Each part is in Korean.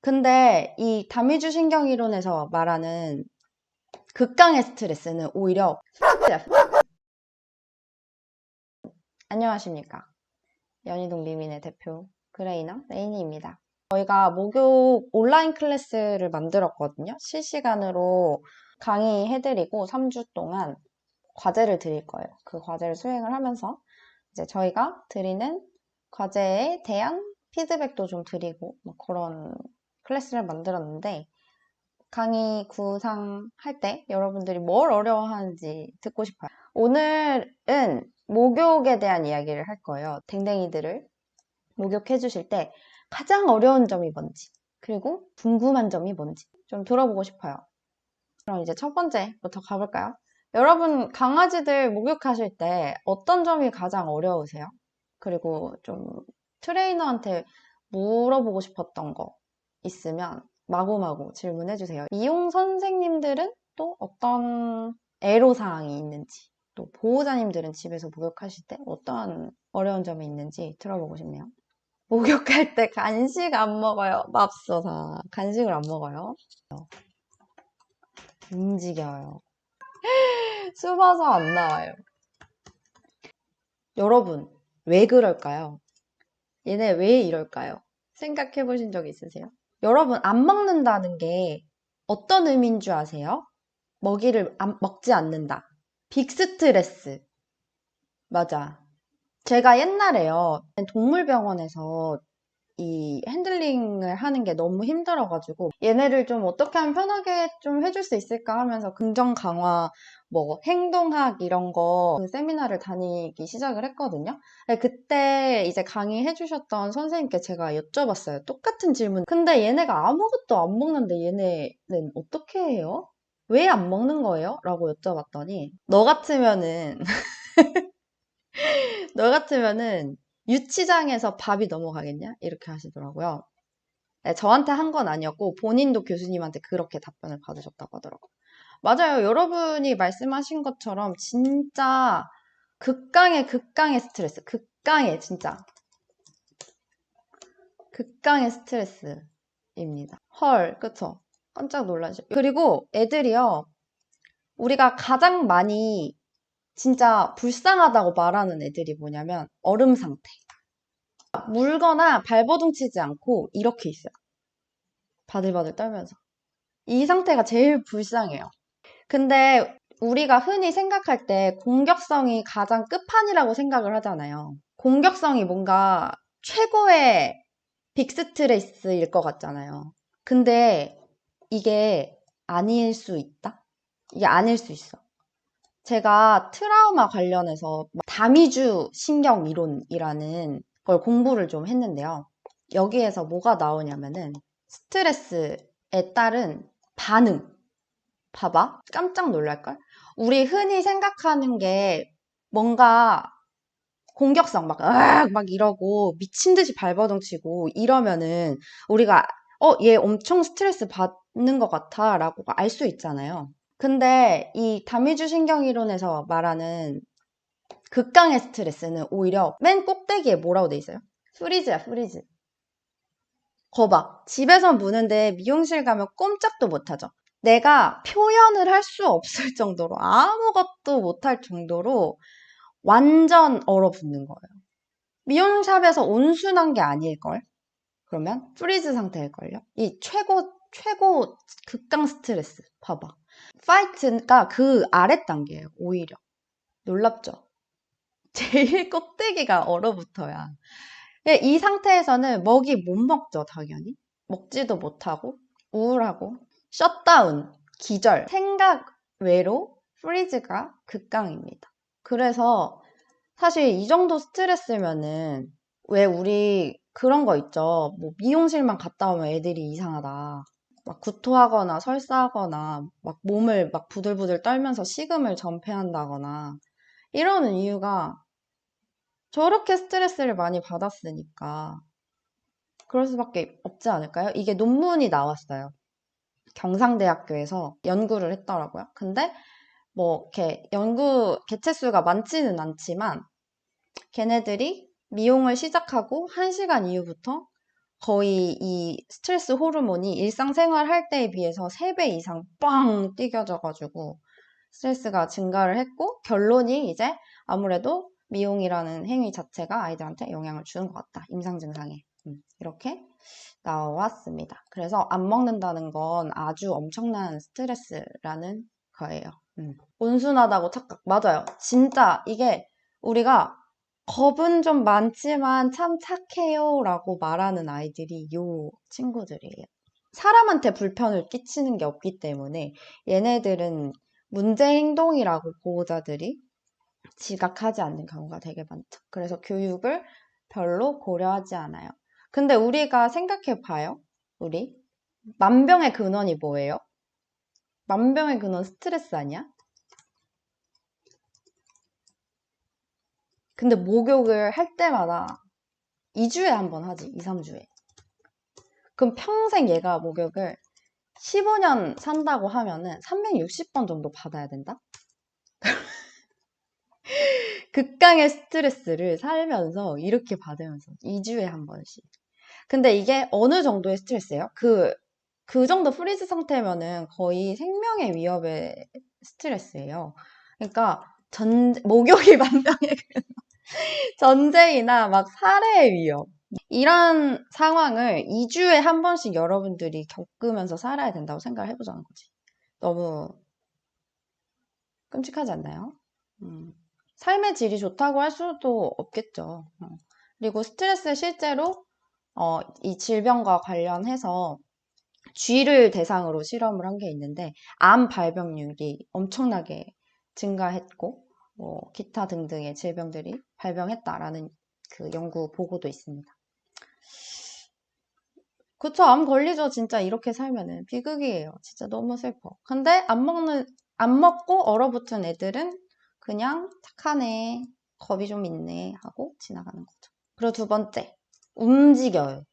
근데 이 다미주 신경이론에서 말하는 극강의 스트레스는 오히려 안녕하십니까. 연희동 리민의 대표 그레이너 레이니입니다. 저희가 목욕 온라인 클래스를 만들었거든요. 실시간으로 강의해드리고 3주 동안 과제를 드릴 거예요. 그 과제를 수행을 하면서 이제 저희가 드리는 과제에 대한 피드백도 좀 드리고 뭐 그런 클래스를 만들었는데 강의 구상할 때 여러분들이 뭘 어려워하는지 듣고 싶어요. 오늘은 목욕에 대한 이야기를 할 거예요. 댕댕이들을 목욕해 주실 때 가장 어려운 점이 뭔지, 그리고 궁금한 점이 뭔지 좀 들어보고 싶어요. 그럼 이제 첫 번째부터 가볼까요? 여러분 강아지들 목욕하실 때 어떤 점이 가장 어려우세요? 그리고 좀 트레이너한테 물어보고 싶었던 거 있으면 마구마구 질문해 주세요. 미용 선생님들은 또 어떤 애로사항이 있는지, 또 보호자님들은 집에서 목욕하실 때 어떠한 어려운 점이 있는지 들어보고 싶네요. 목욕할 때 간식 안 먹어요. 맙소사. 간식을 안 먹어요. 움직여요. 숨어서 안 나와요. 여러분, 왜 그럴까요? 얘네 왜 이럴까요? 생각해 보신 적 있으세요? 여러분, 안 먹는다는 게 어떤 의미인 줄 아세요? 먹이를 먹지 않는다. 빅스트레스. 맞아. 제가 옛날에요, 동물병원에서 이 핸들링을 하는 게 너무 힘들어가지고 얘네를 좀 어떻게 하면 편하게 좀 해줄 수 있을까 하면서 긍정 강화, 뭐 행동학 이런 거 그 세미나를 다니기 시작을 했거든요. 그때 이제 강의해 주셨던 선생님께 제가 여쭤봤어요. 똑같은 질문. 근데 얘네가 아무것도 안 먹는데 얘네는 어떻게 해요? 왜 안 먹는 거예요? 라고 여쭤봤더니 너 같으면은 유치장에서 밥이 넘어가겠냐? 이렇게 하시더라고요. 네, 저한테 한 건 아니었고 본인도 교수님한테 그렇게 답변을 받으셨다고 하더라고요. 맞아요. 여러분이 말씀하신 것처럼 진짜 극강의 스트레스. 진짜 극강의 스트레스입니다. 헐, 그쵸? 깜짝 놀라죠. 그리고 애들이요. 우리가 가장 많이 진짜 불쌍하다고 말하는 애들이 뭐냐면 얼음 상태. 물거나 발버둥 치지 않고 이렇게 있어요. 바들바들 떨면서. 이 상태가 제일 불쌍해요. 근데 우리가 흔히 생각할 때 공격성이 가장 끝판이라고 생각을 하잖아요. 공격성이 뭔가 최고의 빅스트레스일 것 같잖아요. 근데 이게 아닐 수 있다? 이게 아닐 수 있어. 제가 트라우마 관련해서 다미주 신경 이론이라는 걸 공부를 좀 했는데요. 여기에서 뭐가 나오냐면은 스트레스에 따른 반응. 봐봐. 깜짝 놀랄걸? 우리 흔히 생각하는 게 뭔가 공격성 막 이러고 미친 듯이 발버둥 치고 이러면은 우리가 얘 엄청 스트레스 받는 것 같아 라고 알 수 있잖아요. 근데 이 다미주 신경이론에서 말하는 극강의 스트레스는 오히려 맨 꼭대기에 뭐라고 돼 있어요? 프리즈야, 프리즈. 거봐. 집에서 무는데 미용실 가면 꼼짝도 못하죠. 내가 표현을 할 수 없을 정도로 아무것도 못할 정도로 완전 얼어붙는 거예요. 미용샵에서 온순한 게 아닐걸? 그러면 프리즈 상태일걸요? 이 최고 극강 스트레스. 봐봐. 파이트가 그 아래 단계예요, 오히려. 놀랍죠? 제일 꼭대기가 얼어붙어야. 이 상태에서는 먹이 못 먹죠, 당연히. 먹지도 못하고, 우울하고, 셧다운, 기절, 생각 외로 프리즈가 극강입니다. 그래서 사실 이 정도 스트레스면은 왜 우리 그런 거 있죠. 뭐 미용실만 갔다 오면 애들이 이상하다. 막 구토하거나 설사하거나 막 몸을 막 부들부들 떨면서 식음을 전폐한다거나 이러는 이유가 저렇게 스트레스를 많이 받았으니까 그럴 수밖에 없지 않을까요? 이게 논문이 나왔어요. 경상대학교에서 연구를 했더라고요. 근데 뭐 이렇게 연구 개체수가 많지는 않지만 걔네들이 미용을 시작하고 1시간 이후부터 거의 이 스트레스 호르몬이 일상생활 할 때에 비해서 3배 이상 빵 뛰겨져가지고 스트레스가 증가를 했고, 결론이 이제 아무래도 미용이라는 행위 자체가 아이들한테 영향을 주는 것 같다. 임상 증상에. 이렇게 나왔습니다. 그래서 안 먹는다는 건 아주 엄청난 스트레스라는 거예요. 온순하다고 착각. 맞아요. 진짜 이게 우리가 겁은 좀 많지만 참 착해요 라고 말하는 아이들이 요 친구들이에요. 사람한테 불편을 끼치는 게 없기 때문에 얘네들은 문제 행동이라고 보호자들이 지각하지 않는 경우가 되게 많죠. 그래서 교육을 별로 고려하지 않아요. 근데 우리가 생각해 봐요. 우리 만병의 근원이 뭐예요? 만병의 근원 스트레스 아니야? 근데 목욕을 할 때마다 2주에 한 번 하지. 2, 3주에. 그럼 평생 얘가 목욕을 15년 산다고 하면은 360번 정도 받아야 된다? 극강의 스트레스를 살면서 이렇게 받으면서 2주에 한 번씩. 근데 이게 어느 정도의 스트레스예요? 그 정도 프리즈 상태면은 거의 생명의 위협의 스트레스예요. 그러니까 목욕이 만병의 전쟁이나 막 살해의 위협. 이런 상황을 2주에 한 번씩 여러분들이 겪으면서 살아야 된다고 생각을 해보자는 거지. 너무 끔찍하지 않나요? 삶의 질이 좋다고 할 수도 없겠죠. 그리고 스트레스 실제로 이 질병과 관련해서 쥐를 대상으로 실험을 한 게 있는데 암 발병률이 엄청나게 증가했고 기타 등등의 질병들이 발병했다라는 그 연구 보고도 있습니다. 그쵸, 암 걸리죠. 진짜 이렇게 살면은 비극이에요. 진짜 너무 슬퍼. 근데 안 먹고 얼어붙은 애들은 그냥 착하네, 겁이 좀 있네 하고 지나가는 거죠. 그리고 두 번째, 움직여요.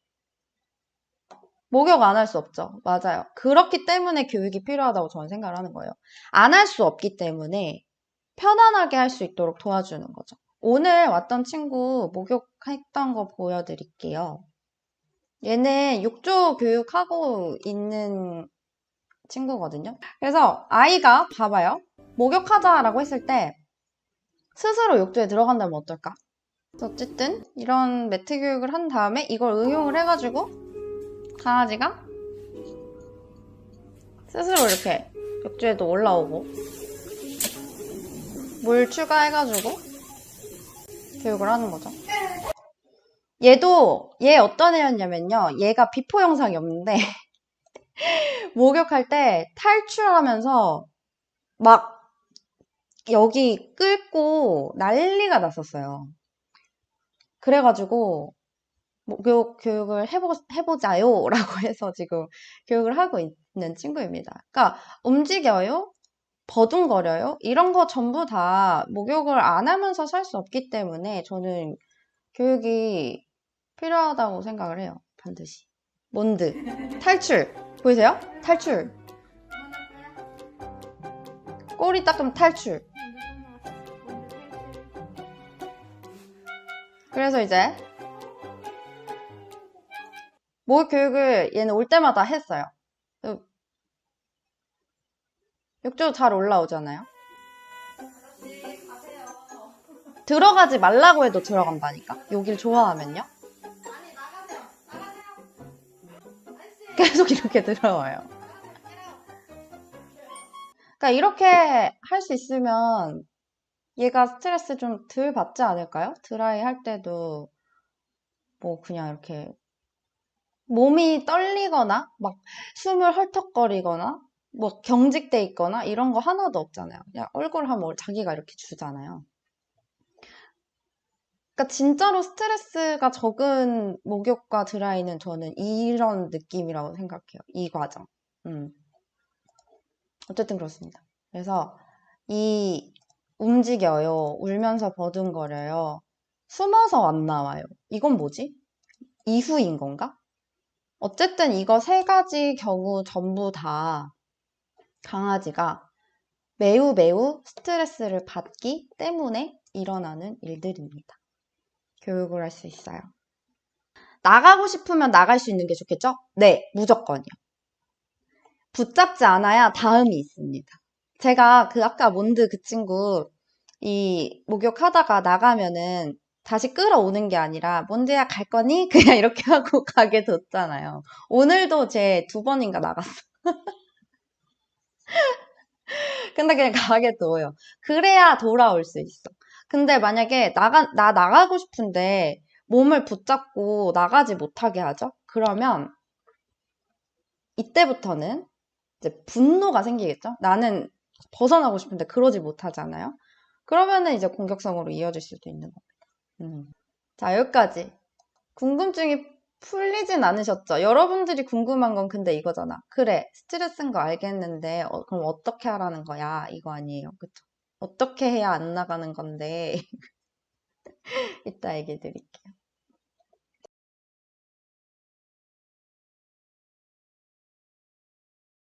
목욕 안 할 수 없죠. 맞아요. 그렇기 때문에 교육이 필요하다고 저는 생각을 하는 거예요. 안 할 수 없기 때문에 편안하게 할 수 있도록 도와주는 거죠. 오늘 왔던 친구 목욕했던 거 보여드릴게요. 얘는 욕조 교육하고 있는 친구거든요. 그래서 아이가 봐봐요. 목욕하자라고 했을 때 스스로 욕조에 들어간다면 어떨까? 어쨌든 이런 매트 교육을 한 다음에 이걸 응용을 해가지고 강아지가 스스로 이렇게 욕조에도 올라오고 물 추가해가지고 교육을 하는 거죠. 얘 어떤 애였냐면요. 얘가 비포 영상이 없는데 목욕할 때 탈출하면서 막 여기 끓고 난리가 났었어요. 그래가지고 목욕 교육을 해보자요 라고 해서 지금 교육을 하고 있는 친구입니다. 그러니까 움직여요, 버둥거려요, 이런 거 전부 다 목욕을 안 하면서 살 수 없기 때문에 저는 교육이 필요하다고 생각을 해요. 반드시. 몬드, 탈출, 보이세요? 탈출, 꼬리 닦으면 탈출. 그래서 이제 목욕 교육을 얘는 올 때마다 했어요. 욕조 잘 올라오잖아요. 들어가지 말라고 해도 들어간다니까. 여길 좋아하면요. 계속 이렇게 들어와요. 그러니까 이렇게 할 수 있으면 얘가 스트레스 좀 덜 받지 않을까요? 드라이 할 때도 뭐 그냥 이렇게 몸이 떨리거나 막 숨을 헐떡거리거나 뭐 경직돼 있거나 이런 거 하나도 없잖아요. 그냥 얼굴 하면 자기가 이렇게 주잖아요. 그러니까 진짜로 스트레스가 적은 목욕과 드라이는 저는 이런 느낌이라고 생각해요. 이 과정. 어쨌든 그렇습니다. 그래서 이 움직여요, 울면서 버둥거려요, 숨어서 안 나와요. 이건 뭐지? 이후인 건가? 어쨌든 이거 세 가지 경우 전부 다 강아지가 매우 매우 스트레스를 받기 때문에 일어나는 일들입니다. 교육을 할 수 있어요. 나가고 싶으면 나갈 수 있는 게 좋겠죠? 네, 무조건이요. 붙잡지 않아야 다음이 있습니다. 제가 그 아까 몬드 그 친구 이 목욕하다가 나가면은 다시 끌어오는 게 아니라 몬드야 갈 거니? 그냥 이렇게 하고 가게 뒀잖아요. 오늘도 제 2번인가 나갔어. 근데 그냥 가게 둬요. 그래야 돌아올 수 있어. 근데 만약에 나 나가고 싶은데 몸을 붙잡고 나가지 못하게 하죠? 그러면 이때부터는 이제 분노가 생기겠죠? 나는 벗어나고 싶은데 그러지 못하잖아요? 그러면은 이제 공격성으로 이어질 수도 있는 겁니다. 자, 여기까지. 궁금증이 풀리진 않으셨죠? 여러분들이 궁금한 건 근데 이거잖아. 그래, 스트레스인 거 알겠는데, 그럼 어떻게 하라는 거야? 이거 아니에요. 그쵸? 어떻게 해야 안 나가는 건데, 이따 얘기 드릴게요.